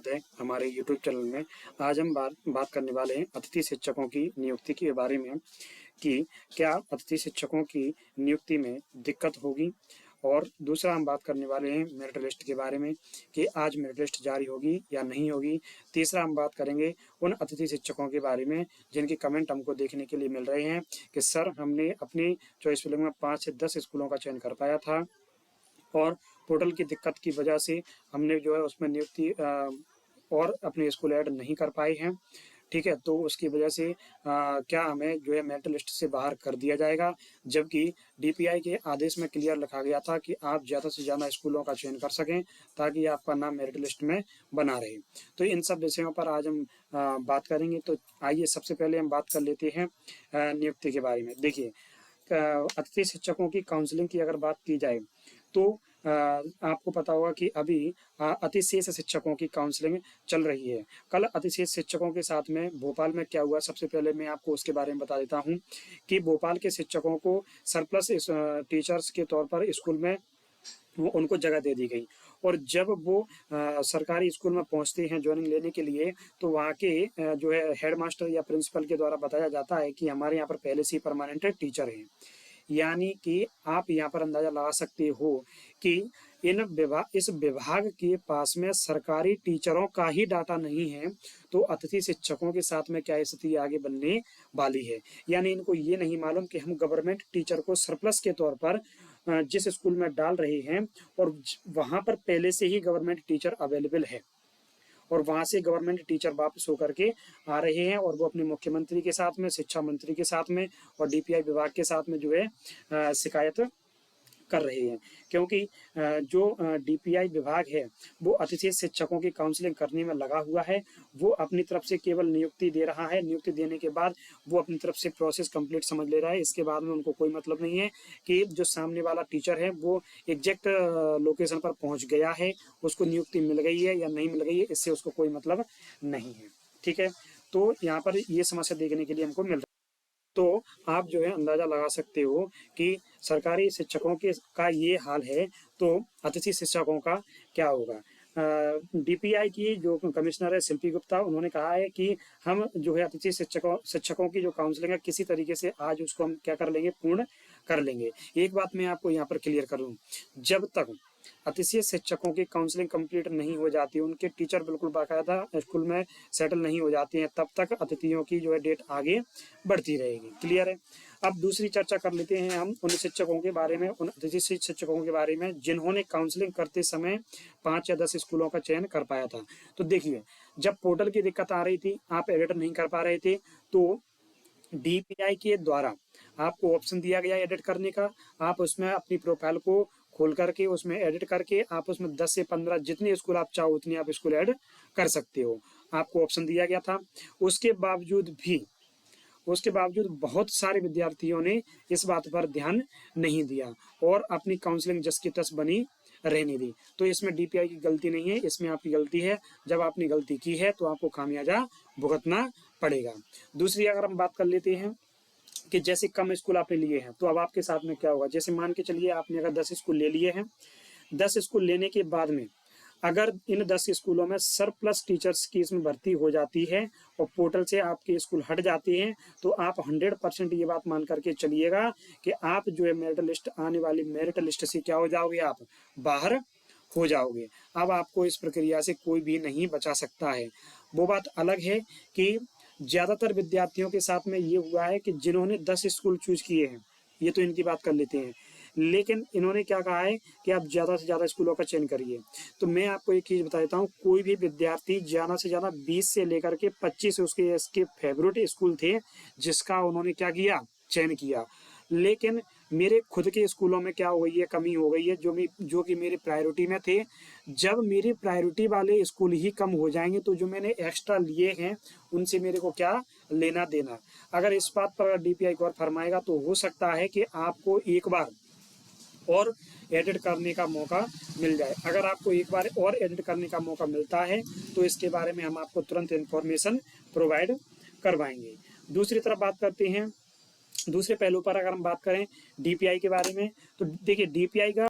स्वागत है हमारे यूट्यूब चैनल में। आज हम बात करने वाले हैं अतिथि शिक्षकों की नियुक्ति के बारे में कि क्या अतिथि शिक्षकों की नियुक्ति में दिक्कत होगी, और दूसरा हम बात करने वाले हैं मेरिट लिस्ट के बारे में कि आज मेरिट लिस्ट जारी होगी या नहीं होगी। तीसरा हम बात करेंगे उन अतिथि शिक्षकों के बारे में जिनके कमेंट हमको देखने के लिए मिल रहे हैं कि सर हमने अपनी चॉइस फिलिंग में 5 से 10 स्कूलों का चयन कर पाया था और पोर्टल की दिक्कत की वजह से हमने जो है उसमें नियुक्ति और अपने स्कूल ऐड नहीं कर पाए हैं। ठीक है, तो उसकी वजह से क्या हमें जो है मेरिट लिस्ट से बाहर कर दिया जाएगा, जबकि डीपीआई के आदेश में क्लियर लिखा गया था कि आप ज़्यादा से ज़्यादा स्कूलों का चयन कर सकें ताकि आपका नाम मेरिट लिस्ट में बना रहे। तो इन सब विषयों पर आज हम बात करेंगे। तो आइए सबसे पहले हम बात कर लेते हैं नियुक्ति के बारे में। देखिए, अतिथि शिक्षकों की काउंसलिंग की अगर बात की जाए तो आपको पता होगा कि अभी अतिशेष शिक्षकों की काउंसलिंग चल रही है। कल अतिशेष शिक्षकों के साथ में भोपाल में क्या हुआ, सबसे पहले मैं आपको उसके बारे में बता देता हूं कि भोपाल के शिक्षकों को सरप्लस टीचर्स के तौर पर स्कूल में उनको जगह दे दी गई, और जब वो सरकारी स्कूल में पहुंचते हैं ज्वाइनिंग लेने के लिए तो वहाँ के जो है हेडमास्टर या प्रिंसिपल के द्वारा बताया जाता है कि हमारे यहाँ पर पहले से ही परमानेंट टीचर हैं। यानी कि आप यहाँ पर अंदाजा लगा सकते हो कि इस विभाग के पास में सरकारी टीचरों का ही डाटा नहीं है, तो अतिथि शिक्षकों के साथ में क्या स्थिति आगे बनने वाली है। यानी इनको ये नहीं मालूम कि हम गवर्नमेंट टीचर को सरप्लस के तौर पर जिस स्कूल में डाल रहे हैं और वहाँ पर पहले से ही गवर्नमेंट टीचर अवेलेबल है और वहाँ से गवर्नमेंट टीचर वापस होकर के आ रहे हैं और वो अपने मुख्यमंत्री के साथ में, शिक्षा मंत्री के साथ में और डीपीआई विभाग के साथ में जो है शिकायत कर रहे हैं, क्योंकि जो डीपीआई विभाग है वो अतिथि शिक्षकों की काउंसलिंग करने में लगा हुआ है। वो अपनी तरफ से केवल नियुक्ति दे रहा है, नियुक्ति देने के बाद वो अपनी तरफ से प्रोसेस कंप्लीट समझ ले रहा है। इसके बाद में उनको कोई मतलब नहीं है कि जो सामने वाला टीचर है वो एग्जैक्ट लोकेशन पर पहुंच गया है, उसको नियुक्ति मिल गई है या नहीं मिल गई है, इससे उसको कोई मतलब नहीं है। ठीक है, तो यहाँ पर ये समस्या देखने के लिए हमको मिल रहा है। तो आप जो है अंदाजा लगा सकते हो कि सरकारी शिक्षकों के का ये हाल है तो अतिथि शिक्षकों का क्या होगा। डीपीआई की जो कमिश्नर है शिल्पी गुप्ता, उन्होंने कहा है कि हम जो है अतिथि शिक्षकों की जो काउंसलिंग है किसी तरीके से आज उसको हम क्या कर लेंगे, पूर्ण कर लेंगे। एक बात मैं आपको यहाँ पर क्लियर कर दूं, जब तक अतिथि शिक्षकों की काउंसलिंग कंप्लीट नहीं हो जाती, उनके टीचर बिल्कुल बाकायदा स्कूल में सेटल नहीं हो जाते हैं, तब तक अतिथियों की जो है डेट आगे बढ़ती रहेगी। क्लियर है। अब दूसरी चर्चा कर लेते हैं हम उन शिक्षकों के बारे में, उन अतिथि शिक्षकों के बारे में जिन्होंने काउंसलिंग करते समय 5 या 10 स्कूलों का चयन कर पाया था। तो देखिए, जब पोर्टल की दिक्कत आ रही थी, आप एडिट नहीं कर पा रहे थे, तो डीपीआई के द्वारा आपको ऑप्शन दिया गया एडिट करने का। आप उसमें अपनी प्रोफाइल को खोल करके उसमें एडिट करके आप उसमें 10 से 15 जितने स्कूल आप चाहो उतने आप स्कूल ऐड कर सकते हो, आपको ऑप्शन दिया गया था। उसके बावजूद बहुत सारे विद्यार्थियों ने इस बात पर ध्यान नहीं दिया और अपनी काउंसलिंग जस की तस बनी रहने दी। तो इसमें डीपीआई की गलती नहीं है, इसमें आपकी गलती है। जब आपने गलती की है तो आपको खामियाजा भुगतना पड़ेगा। दूसरी अगर हम बात कर लेते हैं कि जैसे कम स्कूल आपने लिए हैं तो अब आपके साथ में क्या होगा। जैसे मान के चलिए आपने अगर 10 स्कूल ले लिए हैं, 10 स्कूल लेने के बाद में अगर इन 10 स्कूलों में सरप्लस टीचर्स की इसमें भर्ती हो जाती है और पोर्टल से आपके स्कूल हट जाते हैं, तो आप 100% ये बात मान करके चलिएगा कि आप जो है मेरिट लिस्ट, आने वाली मेरिट लिस्ट से क्या हो जाओगे, आप बाहर हो जाओगे। अब आपको इस प्रक्रिया से कोई भी नहीं बचा सकता है। वो बात अलग है कि ज़्यादातर विद्यार्थियों के साथ में ये हुआ है कि जिन्होंने 10 स्कूल चूज किए हैं, ये तो इनकी बात कर लेते हैं, लेकिन इन्होंने क्या कहा है कि आप ज़्यादा से ज़्यादा स्कूलों का चयन करिए। तो मैं आपको एक चीज़ बता देता हूँ, कोई भी विद्यार्थी ज़्यादा से ज़्यादा 20 से लेकर के 25 उसके फेवरेट स्कूल थे जिसका उन्होंने क्या किया, चयन किया। लेकिन मेरे खुद के स्कूलों में क्या हो गई है, कमी हो गई है जो कि मेरी प्रायोरिटी में थे। जब मेरी प्रायोरिटी वाले स्कूल ही कम हो जाएंगे तो जो मैंने एक्स्ट्रा लिए हैं उनसे मेरे को क्या लेना देना। अगर इस बात पर डीपीआई गौर फरमाएगा तो हो सकता है कि आपको एक बार और एडिट करने का मौका मिल जाए। अगर आपको एक बार और एडिट करने का मौका मिलता है तो इसके बारे में हम आपको तुरंत इन्फॉर्मेशन प्रोवाइड करवाएंगे। दूसरी तरफ बात करते हैं, दूसरे पहलू पर अगर हम बात करें डीपीआई के बारे में, तो देखिए डीपीआई का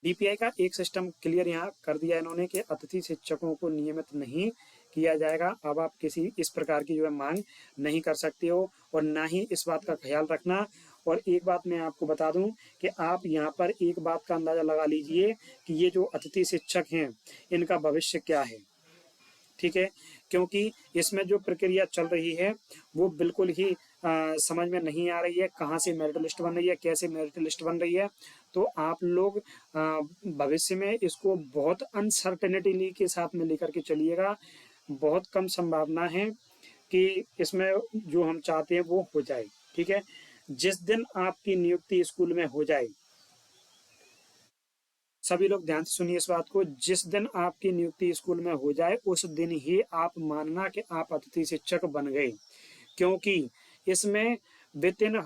डीपीआई का एक सिस्टम क्लियर यहाँ कर दिया इन्होंने कि अतिथि शिक्षकों को नियमित नहीं किया जाएगा। अब आप किसी इस प्रकार की जो है मांग नहीं कर सकते हो, और ना ही इस बात का ख्याल रखना। और एक बात मैं आपको बता दूं कि आप यहाँ पर एक बात का अंदाजा लगा लीजिए कि ये जो अतिथि शिक्षक हैं इनका भविष्य क्या है, ठीक है, क्योंकि इसमें जो प्रक्रिया चल रही है वो बिल्कुल ही समझ में नहीं आ रही है, कहाँ से मेरिट लिस्ट बन रही है, कैसे मेरिट लिस्ट बन रही है। तो आप लोग भविष्य में इसको बहुत अनसर्टेनिटी के साथ में लेकर के चलिएगा। बहुत कम संभावना है कि इसमें जो हम चाहते हैं वो हो जाए, ठीक है। जिस दिन आपकी नियुक्ति स्कूल में हो जाए, सभी लोग ध्यान से सुनिए इस बात को, जिस दिन आपकी नियुक्ति स्कूल में हो जाए उस दिन ही आप मानना कि आप अतिथि शिक्षक बन गए, क्योंकि इसमें विद इन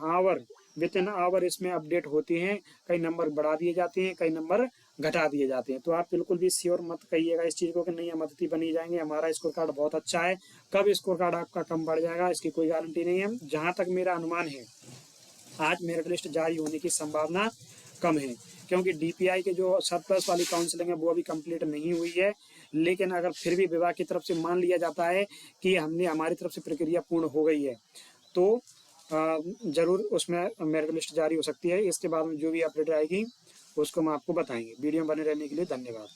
आवर इसमें अपडेट होती हैं। कई नंबर बढ़ा दिए जाते हैं, कई नंबर घटा दिए जाते हैं। तो आप बिल्कुल भी श्योर मत कहिएगा इस चीज़ को कि नहीं हम अतिथि बनी जाएंगे, हमारा स्कोर कार्ड बहुत अच्छा है। कब स्कोर कार्ड आपका कम बढ़ जाएगा इसकी कोई गारंटी नहीं है। जहाँ तक मेरा अनुमान है, आज मेरिट लिस्ट जारी होने की संभावना कम है, क्योंकि डीपीआई के जो सरप्लस वाली काउंसलिंग है वो अभी कंप्लीट नहीं हुई है। लेकिन अगर फिर भी विभाग की तरफ से मान लिया जाता है कि हमारी तरफ से प्रक्रिया पूर्ण हो गई है, तो जरूर उसमें मेरिट लिस्ट जारी हो सकती है। इसके बाद में जो भी अपडेट आएगी उसको हम आपको बताएंगे। वीडियो में बने रहने के लिए धन्यवाद।